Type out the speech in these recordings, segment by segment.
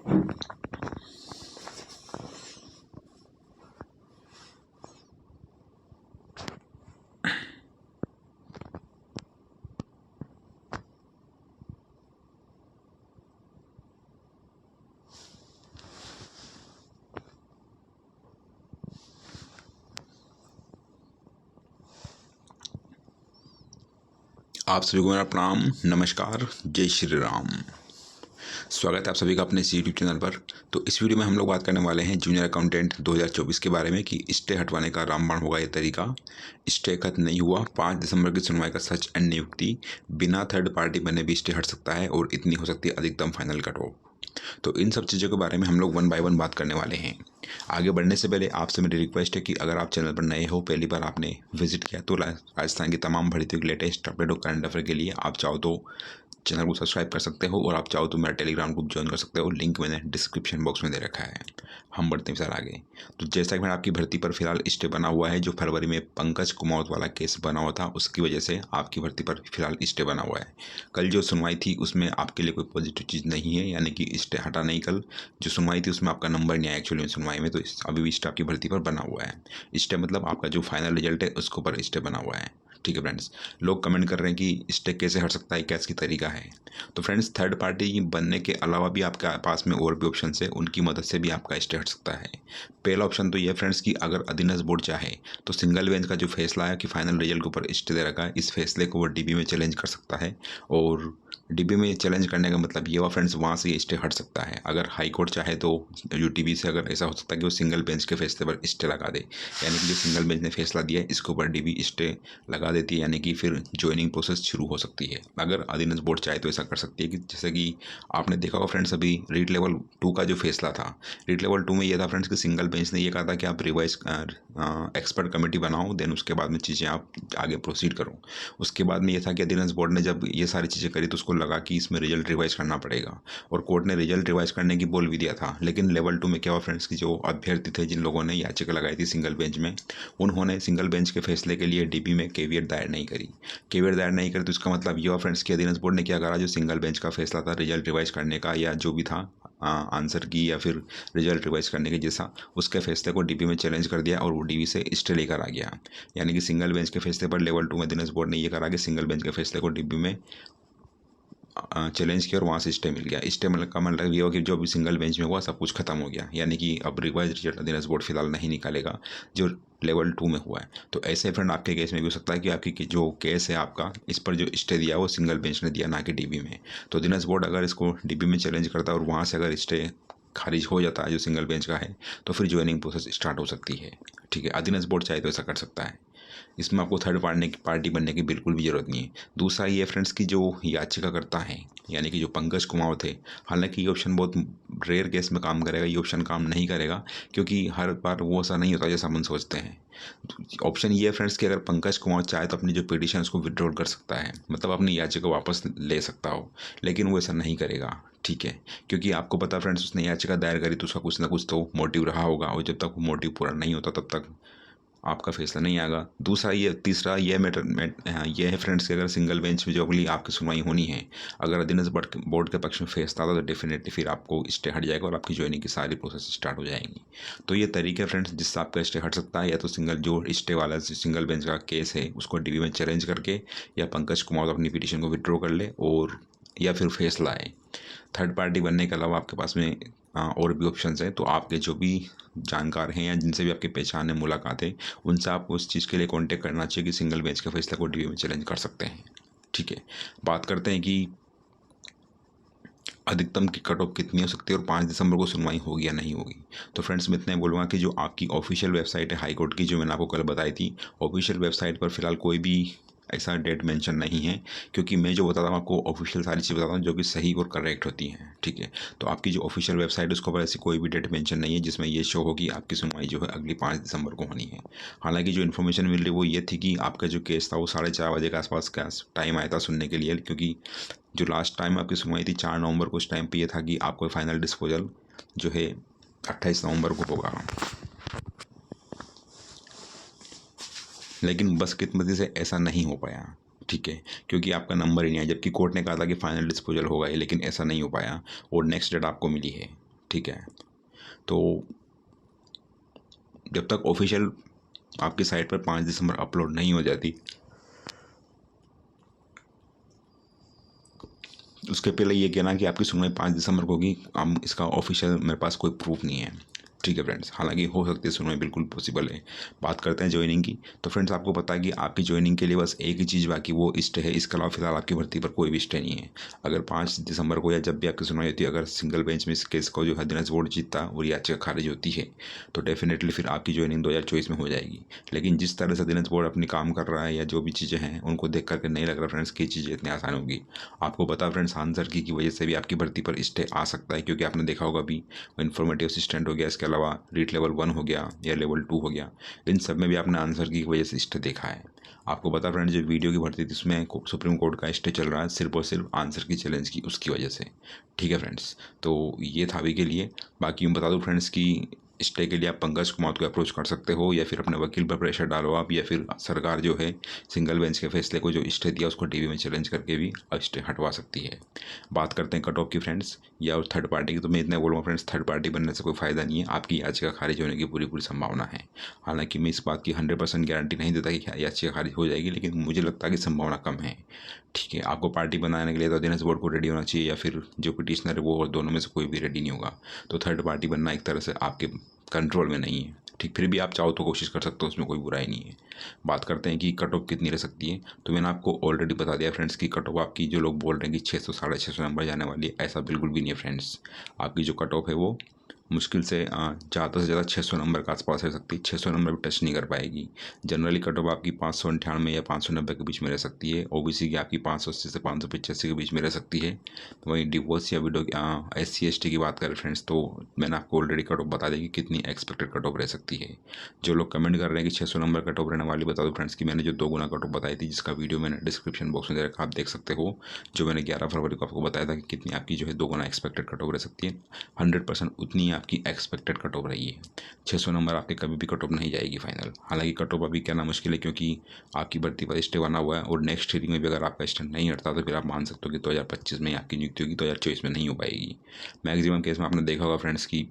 आप सभी को मेरा प्रणाम, नमस्कार, जय श्री राम। स्वागत है आप सभी का अपने इस यूट्यूब चैनल पर। तो इस वीडियो में हम लोग बात करने वाले हैं जूनियर अकाउंटेंट 2024 के बारे में कि स्टे हटवाने का रामबाण होगा ये तरीका। स्टे खत्म नहीं हुआ, 5 दिसंबर की सुनवाई का सच एंड नियुक्ति, बिना थर्ड पार्टी बने भी स्टे हट सकता है और इतनी हो सकती है अधिकतम फाइनल कट ऑफ। तो इन सब चीज़ों के बारे में हम लोग 1 बाय 1 बात करने वाले हैं। आगे बढ़ने से पहले आपसे मेरी रिक्वेस्ट है कि अगर आप चैनल पर नए हो, पहली बार आपने विजिट किया, तो राजस्थान की तमाम भरी हुई लेटेस्ट अपडेट और करंट अफेयर के लिए आप चाहो तो चैनल को सब्सक्राइब कर सकते हो और आप चाहो तो मेरा टेलीग्राम ग्रुप ज्वाइन कर सकते हो। लिंक मैंने डिस्क्रिप्शन बॉक्स में दे रखा है। हम बढ़ते हैं सर आगे। तो जैसा कि मैंने आपकी भर्ती पर फिलहाल स्टे बना हुआ है, जो फरवरी में पंकज कुमावत वाला केस बना हुआ था, उसकी वजह से आपकी भर्ती पर फिलहाल स्टे बना हुआ है। कल जो सुनवाई थी उसमें आपके लिए कोई पॉजिटिव चीज़ नहीं है, यानी कि स्टे हटा नहीं। कल जो सुनवाई थी उसमें आपका नंबर नहीं आया एक्चुअली में सुनवाई में, तो अभी भी स्टे आपकी भर्ती पर बना हुआ है। स्टे मतलब आपका जो फाइनल रिजल्ट है उसके ऊपर स्टे बना हुआ है। ठीक है फ्रेंड्स, लोग कमेंट कर रहे हैं कि स्टे कैसे हट सकता है, क्या इसकी तरीका है। तो फ्रेंड्स, थर्ड पार्टी बनने के अलावा भी आपके पास में और भी ऑप्शन है, उनकी मदद से भी आपका स्टे हट सकता है। पहला ऑप्शन तो ये फ्रेंड्स कि अगर अधीनस्थ बोर्ड चाहे तो सिंगल बेंच का जो फैसला है कि फाइनल रिजल्ट के ऊपर स्टे दे रखा है, इस फैसले को वो डीबी में चैलेंज कर सकता है। और डीबी में चैलेंज करने का मतलब ये हुआ फ्रेंड्स, वहाँ से ये स्टे हट सकता है। अगर हाई कोर्ट चाहे तो यूटीबी से अगर ऐसा हो सकता है कि वो सिंगल बेंच के फैसले पर स्टे लगा दे, यानी कि जो सिंगल बेंच ने फैसला दिया है इसके ऊपर डीबी स्टे लगा देती है, यानी कि फिर ज्वाइनिंग प्रोसेस शुरू हो सकती है। अगर अधीनस्थ बोर्ड चाहे तो ऐसा कर सकती है कि जैसे कि आपने देखा होगा फ्रेंड्स, अभी रीट लेवल 2 का जो फैसला था, रीट लेवल 2 में ये था फ्रेंड्स कि सिंगल बेंच ने ये कहा था कि आप रिवाइज एक्सपर्ट कमेटी बनाओ, देन उसके बाद में चीज़ें आप आगे प्रोसीड करो। उसके बाद में ये था कि अधीनस्थ बोर्ड ने जब ये सारी चीज़ें करी तो उसको लगा कि इसमें रिजल्ट रिवाइज करना पड़ेगा, और कोर्ट ने रिजल्ट रिवाइज करने की बोल भी दिया था। लेकिन लेवल 2 में क्या हुआ फ्रेंड्स कि जो अभ्यर्थी थे, जिन लोगों ने याचिका लगाई थी सिंगल बेंच में, उन्होंने सिंगल बेंच के फैसले के लिए डीबी में केवियट दायर नहीं करी। केवियट दायर नहीं करी तो इसका मतलब ये हुआ फ्रेंड्स कि अधीनस्थ बोर्ड ने क्या करा, जो सिंगल बेंच का फैसला था रिजल्ट रिवाइज करने का या जो भी था आंसर की या फिर रिजल्ट रिवाइज करने के जैसा, उसके फैसले को डीबी में चैलेंज कर दिया और वो डीबी से स्टे लेकर आ गया। यानी कि सिंगल बेंच के फैसले पर लेवल 2 में अधीनस्थ बोर्ड ने ये करा कि सिंगल बेंच के फैसले को डीबी में चैलेंज किया और वहाँ से स्टे मिल गया। स्टे मतलब का मतलब ये हो कि जो भी सिंगल बेंच में हुआ सब कुछ खत्म हो गया, यानी कि अब रिवाइज रिजल्ट अधीनस्थ बोर्ड फिलहाल नहीं निकालेगा जो लेवल 2 में हुआ है। तो ऐसे फ्रेंड आपके केस में भी हो सकता है कि आपकी जो केस है आपका, इस पर जो स्टे दिया वो सिंगल बेंच ने दिया, ना कि डीबी में। तो अधीनस्थ बोर्ड अगर इसको डीबी में चैलेंज करता है और वहाँ से अगर स्टे खारिज हो जाता है जो सिंगल बेंच का है, तो फिर ज्वाइनिंग प्रोसेस स्टार्ट हो सकती है। ठीक है, अधीनस्थ बोर्ड चाहे तो ऐसा कर सकता है। इसमें आपको थर्ड पार्टी बनने की बिल्कुल भी ज़रूरत नहीं है। दूसरा ये फ्रेंड्स की जो याचिका करता है, यानी कि जो पंकज कुमार थे, हालांकि ये ऑप्शन बहुत रेयर केस में काम करेगा, ये ऑप्शन काम नहीं करेगा क्योंकि हर बार वो ऐसा नहीं होता जैसा हम सोचते हैं। ऑप्शन ये है फ्रेंड्स कि अगर पंकज कुमार चाहे तो अपनी जो पिटीशन उसको विड्रॉल कर सकता है, मतलब अपनी याचिका वापस ले सकता हो, लेकिन वो ऐसा नहीं करेगा। ठीक है, क्योंकि आपको पता फ्रेंड्स उसने याचिका दायर करी तो उसका कुछ ना कुछ तो मोटिव रहा होगा, और जब तक वो मोटिव पूरा नहीं होता तब तक आपका फैसला नहीं आएगा। दूसरा ये, तीसरा ये ये है फ्रेंड्स कि अगर सिंगल बेंच में जो अगली आपकी सुनवाई होनी है, अगर अधीनस्थ बोर्ड के पक्ष में फैसला आता तो डेफिनेटली फिर आपको स्टे हट जाएगा और आपकी ज्वाइनिंग की सारी प्रोसेस स्टार्ट हो जाएंगी। तो ये तरीके फ्रेंड्स जिससे आपका स्टे हट सकता है, या तो सिंगल जो स्टे वाला सिंगल बेंच का केस है उसको डीबी में चैलेंज करके, या पंकज कुमार अपनी पिटीशन को विड्रॉ कर ले, और या फिर फैसला आए। थर्ड पार्टी बनने के अलावा आपके पास में और भी ऑप्शंस हैं। तो आपके जो भी जानकार हैं या जिनसे भी आपकी पहचान है, मुलाकात है, उनसे आपको उस चीज़ के लिए कांटेक्ट करना चाहिए कि सिंगल बेंच के फैसले को डीबी में चैलेंज कर सकते हैं। ठीक है, बात करते हैं कि अधिकतम की कट ऑफ कितनी हो सकती है और 5 दिसंबर को सुनवाई होगी या नहीं होगी। तो फ्रेंड्स मैं इतना ही बोलूँगा कि जो आपकी ऑफिशियल वेबसाइट है हाई कोर्ट की, जो मैंने आपको कल बताई थी, ऑफिशियल वेबसाइट पर फिलहाल कोई भी ऐसा डेट मेंशन नहीं है, क्योंकि मैं जो बताता हूँ आपको ऑफिशियल सारी चीज़ बताता हूँ जो कि सही और करेक्ट होती हैं। ठीक है, तो आपकी जो ऑफिशियल वेबसाइट है उसके ऊपर ऐसी कोई भी डेट मेंशन नहीं है जिसमें ये शो हो कि आपकी सुनवाई जो है अगली 5 दिसंबर को होनी है। हालांकि जो इन्फॉर्मेशन मिल रही वो ये थी कि आपका जो केस था वो 4:30 बजे के आसपास का टाइम आया था सुनने के लिए, क्योंकि जो लास्ट टाइम आपकी सुनवाई थी 4 नवंबर को, उस टाइम पे ये था कि आपको फाइनल डिस्पोजल जो है 28 नवंबर को होगा। लेकिन बस किस्मती से ऐसा नहीं हो पाया। ठीक है, क्योंकि आपका नंबर ही नहीं आया, जबकि कोर्ट ने कहा था कि फाइनल डिस्पोजल होगा, लेकिन ऐसा नहीं हो पाया और नेक्स्ट डेट आपको मिली है। ठीक है। तो जब तक ऑफिशियल आपकी साइट पर 5 दिसंबर अपलोड नहीं हो जाती, उसके पहले ये कहना कि आपकी सुनवाई 5 दिसंबर को होगी, हम इसका ऑफिशियल मेरे पास कोई प्रूफ नहीं है। ठीक है फ्रेंड्स, हालांकि हो सकती है सुनवाई, बिल्कुल पॉसिबल है। बात करते हैं ज्वाइनिंग की। तो फ्रेंड्स आपको पता है कि आपकी ज्वाइनिंग के लिए बस एक ही चीज़ बाकी, वो स्टे है। इसके अलावा फिलहाल आपकी भर्ती पर कोई भी स्टे नहीं है। अगर 5 दिसंबर को या जब भी आपकी सुनवाई होती है, अगर सिंगल बेंच में इस केस को जो है दिनेश बोर्ड जीतता और याचिका खारिज होती है, तो डेफिनेटली फिर आपकी ज्वाइनिंग 2024 में हो जाएगी। लेकिन जिस तरह से दिनेश बोर्ड अपनी काम कर रहा है या जो भी चीज़ें हैं, उनको देख करके नहीं लग रहा फ्रेंड्स कि चीज़ें इतनी आसान होगी। आपको पता फ्रेंड्स, आंसर की वजह से भी आपकी भर्ती पर स्टे आ सकता है, क्योंकि आपने देखा होगा अभी इन्फॉर्मेटिव असिस्टेंट हो गया, इसके अलावा रीट लेवल 1 हो गया या लेवल 2 हो गया, इन सब में भी आपने आंसर की वजह से स्टे देखा है। आपको पता फ्रेंड्स, जो वीडियो की भर्ती थी उसमें सुप्रीम कोर्ट का स्टे चल रहा है सिर्फ और सिर्फ आंसर की चैलेंज की उसकी वजह से। ठीक है फ्रेंड्स, तो ये था अभी के लिए। बाकी मैं बता दूँ फ्रेंड्स कि स्टे के लिए आप पंकज कुमार को अप्रोच कर सकते हो, या फिर अपने वकील पर प्रेशर डालो आप, या फिर सरकार जो है सिंगल बेंच के फैसले को जो स्टे दिया उसको टीवी में चैलेंज करके भी स्टे हटवा सकती है। बात करते हैं कट ऑफ की फ्रेंड्स, या और थर्ड पार्टी की। तो मैं इतना बोलूँगा फ्रेंड्स, थर्ड पार्टी बनने से कोई फ़ायदा नहीं है, आपकी याचिका खारिज होने की पूरी पूरी संभावना है। हालांकि मैं इस बात की 100% गारंटी नहीं देता कि याचिका खारिज हो जाएगी, लेकिन मुझे लगता है कि संभावना कम है। ठीक है, आपको पार्टी बनाने के लिए तो दिनेश बोर्ड को रेडी होना चाहिए, या फिर जो पिटिशनर है वो, और दोनों में से कोई भी रेडी नहीं होगा। तो थर्ड पार्टी बनना एक तरह से आपके कंट्रोल में नहीं है। ठीक, फिर भी आप चाहो तो कोशिश कर सकते हो, उसमें कोई बुराई नहीं है। बात करते हैं कि कट ऑफ कितनी रह सकती है। तो मैंने आपको ऑलरेडी बता दिया फ्रेंड्स कि कट ऑफ आपकी, जो लोग बोल रहे हैं कि 600 650 नंबर जाने वाली है, ऐसा बिल्कुल भी नहीं है फ्रेंड्स। आपकी जो कट ऑफ है वो मुश्किल से ज़्यादा से ज़्यादा 600 नंबर के आसपास रह सकती है। 600 नंबर भी टच नहीं कर पाएगी। जनरली कट ऑफ आपकी 598 या 590 के बीच में रह सकती है। ओबीसी की आपकी 580 से 585 के बीच में रह सकती है। तो वहीं डिवोर्स या विडो SC ST की बात करें फ्रेंड्स, तो मैंने आपको ऑलरेडी कट ऑफ बता दी कि कितनी एक्सपेक्टेड कट ऑफ रह सकती है। जो लोग कमेंट कर रहे हैं कि 600 नंबर कट ऑफ रहने वाली, बता दो फ्रेंड्स कि मैंने जो 2 गुना कट ऑफ बताई थी, जिसका वीडियो मैंने डिस्क्रिप्शन बॉक्स में दे रखा, आप देख सकते हो। जो मैंने 11 फरवरी को आपको बताया था कि कितनी आपकी जो है 2 गुना एक्सपेक्टेड कट ऑफ रह सकती है, 100% उतनी आपकी एक्सपेक्टेड कट ऑफ रही है। 600 नंबर आपके कभी भी कट ऑफ नहीं जाएगी फाइनल। हालांकि कट ऑफ अभी कहना मुश्किल है, क्योंकि आपकी भर्ती पर स्टे बना हुआ है, और नेक्स्ट हियरिंग में भी अगर आपका स्टे नहीं हटता तो फिर आप मान सकते हो कि 2025 में आपकी नियुक्ति होगी, 2024 में नहीं हो पाएगी। मैक्सिमम केस में आपने देखा होगा फ्रेंड्स की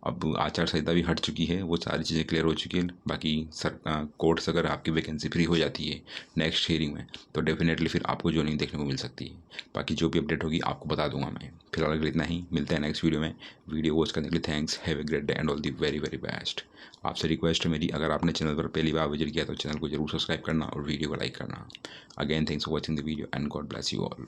अब आचार संहिता भी हट चुकी है, वो सारी चीज़ें क्लियर हो चुकी हैं। बाकी कोर्ट से अगर आपकी वैकेंसी फ्री हो जाती है नेक्स्ट हियरिंग में, तो डेफिनेटली फिर आपको ज्वाइनिंग देखने को मिल सकती है। बाकी जो भी अपडेट होगी आपको बता दूंगा मैं। फिलहाल अगर इतना ही, मिलते हैं नेक्स्ट वीडियो में। वीडियो वॉच करने के लिए thanks, have a great day and all the very very best. आपसे रिक्वेस्ट है मेरी, अगर आपने चैनल पर पहली बार विजिट किया तो चैनल को जरूर सब्सक्राइब करना और वीडियो को लाइक करना। Again thanks for watching the video and God bless you all.